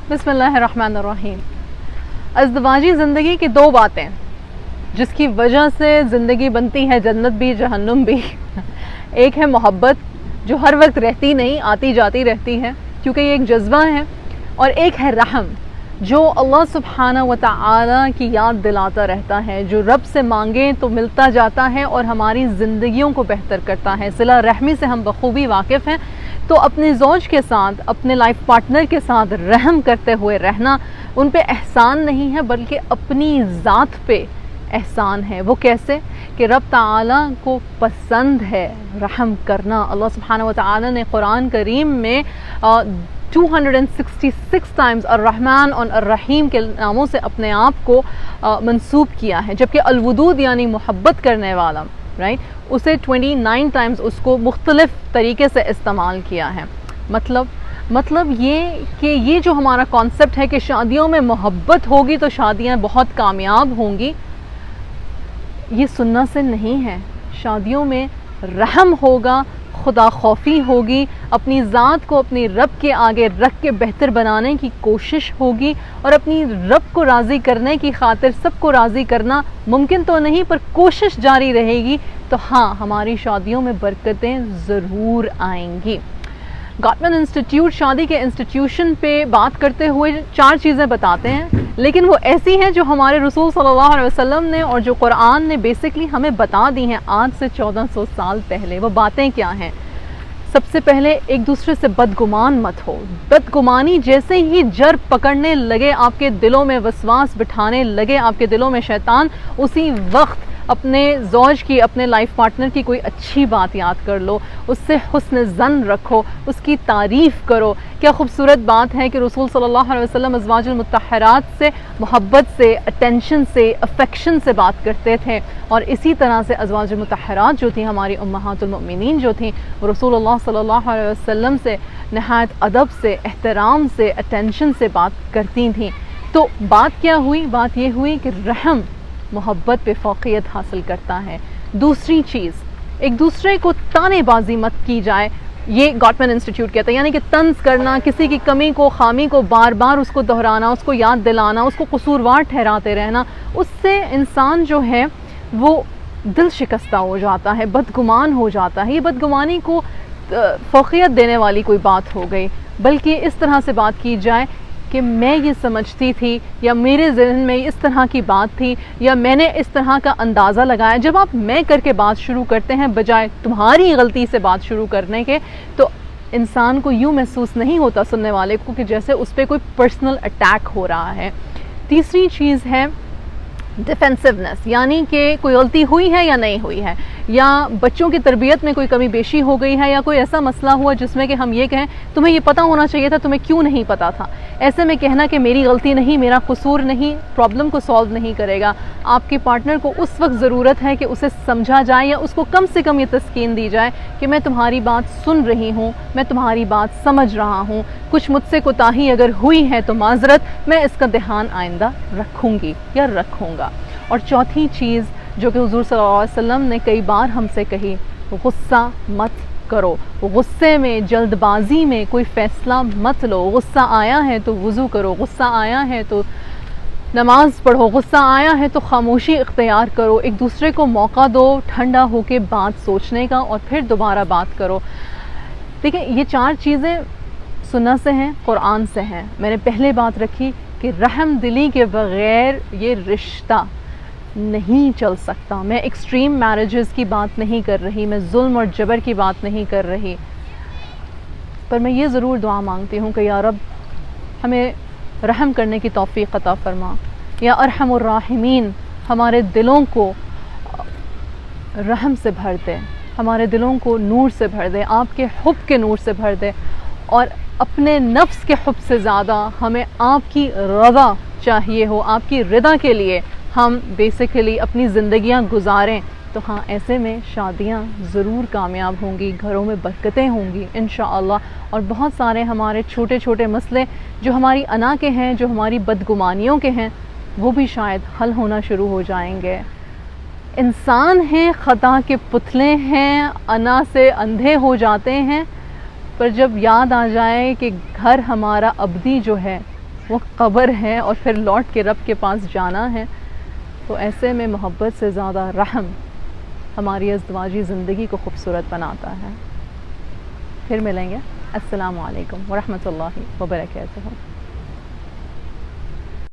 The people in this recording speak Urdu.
بسم اللہ الرحمن الرحیم۔ ازدواجی زندگی کی دو باتیں جس کی وجہ سے زندگی بنتی ہے جنت بھی جہنم بھی، ایک ہے محبت جو ہر وقت رہتی نہیں، آتی جاتی رہتی ہے کیونکہ یہ ایک جذبہ ہے، اور ایک ہے رحم جو اللہ سبحانہ و تعالی کی یاد دلاتا رہتا ہے، جو رب سے مانگیں تو ملتا جاتا ہے اور ہماری زندگیوں کو بہتر کرتا ہے۔ صلہ رحمی سے ہم بخوبی واقف ہیں، تو اپنے زوج کے ساتھ، اپنے لائف پارٹنر کے ساتھ رحم کرتے ہوئے رہنا ان پہ احسان نہیں ہے بلکہ اپنی ذات پہ احسان ہے۔ وہ کیسے کہ رب تعالیٰ کو پسند ہے رحم کرنا۔ اللہ سبحانہ و تعالیٰ نے قرآن کریم میں 266 ٹائمز الرحمن اور الرحیم کے ناموں سے اپنے آپ کو منسوب کیا ہے، جبکہ الودود یعنی محبت کرنے والا اسے 29 ٹائمز اس کو مختلف طریقے سے استعمال کیا ہے۔ مطلب یہ کہ یہ جو ہمارا کانسیپٹ ہے کہ شادیوں میں محبت ہوگی تو شادیاں بہت کامیاب ہوں گی، یہ سننا سے نہیں ہے۔ شادیوں میں رحم ہوگا، خدا خوفی ہوگی، اپنی ذات کو اپنی رب کے آگے رکھ کے بہتر بنانے کی کوشش ہوگی، اور اپنی رب کو راضی کرنے کی خاطر سب کو راضی کرنا ممکن تو نہیں پر کوشش جاری رہے گی، تو ہاں ہماری شادیوں میں برکتیں ضرور آئیں گی۔ گاٹمن انسٹیٹیوٹ شادی کے انسٹیٹیوشن پہ بات کرتے ہوئے 4 چیزیں بتاتے ہیں، لیکن وہ ایسی ہیں جو ہمارے رسول صلی اللہ علیہ وسلم نے اور جو قرآن نے بیسکلی ہمیں بتا دی ہیں آج سے 1400 سال پہلے۔ وہ باتیں کیا ہیں؟ سب سے پہلے ایک دوسرے سے بدگمان مت ہو۔ بدگمانی جیسے ہی جر پکڑنے لگے، آپ کے دلوں میں وسواس بٹھانے لگے آپ کے دلوں میں شیطان، اسی وقت اپنے زوج کی، اپنے لائف پارٹنر کی کوئی اچھی بات یاد کر لو، اس سے حسن ظن رکھو، اس کی تعریف کرو۔ کیا خوبصورت بات ہے کہ رسول صلی اللہ علیہ وسلم ازواج المطہرات سے محبت سے، اٹینشن سے، افیکشن سے بات کرتے تھے، اور اسی طرح سے ازواج المطہرات جو تھیں، ہماری امہات المؤمنین جو تھیں، وہ رسول اللہ صلی اللہ علیہ وسلم سے نہایت ادب سے، احترام سے، اٹینشن سے بات کرتی تھیں۔ تو بات کیا ہوئی؟ بات یہ ہوئی کہ رحم محبت پہ فوقیت حاصل کرتا ہے۔ دوسری چیز، ایک دوسرے کو تانے بازی مت کی جائے، یہ گاٹمن انسٹیٹیوٹ کہتا ہے، یعنی کہ طنز کرنا، کسی کی کمی کو، خامی کو بار بار اس کو دہرانا، اس کو یاد دلانا، اس کو قصوروار ٹھہراتے رہنا، اس سے انسان جو ہے وہ دل شکستہ ہو جاتا ہے، بدگمان ہو جاتا ہے۔ یہ بدگمانی کو فوقیت دینے والی کوئی بات ہو گئی، بلکہ اس طرح سے بات کی جائے کہ میں یہ سمجھتی تھی، یا میرے ذہن میں اس طرح کی بات تھی، یا میں نے اس طرح کا اندازہ لگایا۔ جب آپ میں کر کے بات شروع کرتے ہیں بجائے تمہاری غلطی سے بات شروع کرنے کے، تو انسان کو یوں محسوس نہیں ہوتا سننے والے کو کہ جیسے اس پہ کوئی پرسنل اٹیک ہو رہا ہے۔ تیسری چیز ہے ڈیفینسونیس، یعنی کہ کوئی غلطی ہوئی ہے یا نہیں ہوئی ہے، یا بچوں کی تربیت میں کوئی کمی بیشی ہو گئی ہے، یا کوئی ایسا مسئلہ ہوا جس میں کہ ہم یہ کہیں تمہیں یہ پتہ ہونا چاہیے تھا، تمہیں کیوں نہیں پتہ تھا۔ ایسے میں کہنا کہ میری غلطی نہیں، میرا قصور نہیں، پرابلم کو سالو نہیں کرے گا۔ آپ کے پارٹنر کو اس وقت ضرورت ہے کہ اسے سمجھا جائے، یا اس کو کم سے کم یہ تسکین دی جائے کہ میں تمہاری بات سن رہی ہوں، میں تمہاری بات سمجھ رہا ہوں، کچھ مجھ سے کوتاہی اگر ہوئی ہے تو معذرت، میں اس کا دھیان آئندہ رکھوں گی یا رکھوں گا۔ اور چوتھی چیز جو کہ حضور صلی اللہ علیہ وسلم نے کئی بار ہم سے کہی، غصہ مت کرو، غصے میں، جلد بازی میں کوئی فیصلہ مت لو۔ غصہ آیا ہے تو وضو کرو، غصہ آیا ہے تو نماز پڑھو، غصہ آیا ہے تو خاموشی اختیار کرو، ایک دوسرے کو موقع دو ٹھنڈا ہو کے بات سوچنے کا، اور پھر دوبارہ بات کرو۔ دیکھیں یہ 4 چیزیں سنت سے ہیں، قرآن سے ہیں۔ میں نے پہلے بات رکھی کہ رحم دلی کے بغیر یہ رشتہ نہیں چل سکتا۔ میں ایکسٹریم میرجز کی بات نہیں کر رہی، میں ظلم اور جبر کی بات نہیں کر رہی، پر میں یہ ضرور دعا مانگتی ہوں کہ یا رب ہمیں رحم کرنے کی توفیق عطا فرما، یا ارحم الراحمین ہمارے دلوں کو رحم سے بھر دے، ہمارے دلوں کو نور سے بھر دے، آپ کے حب کے نور سے بھر دے، اور اپنے نفس کے حب سے زیادہ ہمیں آپ کی رضا چاہیے ہو، آپ کی رضا کے لیے ہم بیسیکلی اپنی زندگیاں گزاریں۔ تو ہاں ایسے میں شادیاں ضرور کامیاب ہوں گی، گھروں میں برکتیں ہوں گی انشاءاللہ، اور بہت سارے ہمارے چھوٹے چھوٹے مسئلے جو ہماری انا کے ہیں، جو ہماری بدگمانیوں کے ہیں، وہ بھی شاید حل ہونا شروع ہو جائیں گے۔ انسان ہیں، خطا کے پتلے ہیں، انا سے اندھے ہو جاتے ہیں، پر جب یاد آ جائے کہ گھر ہمارا ابدی جو ہے وہ قبر ہے اور پھر لوٹ کے رب کے پاس جانا ہے. تو ایسے میں محبت سے زیادہ رحم ہماری ازدواجی زندگی کو خوبصورت بناتا ہے. پھر ملیں گے. السلام علیکم ورحمۃ اللہ وبرکاتہ.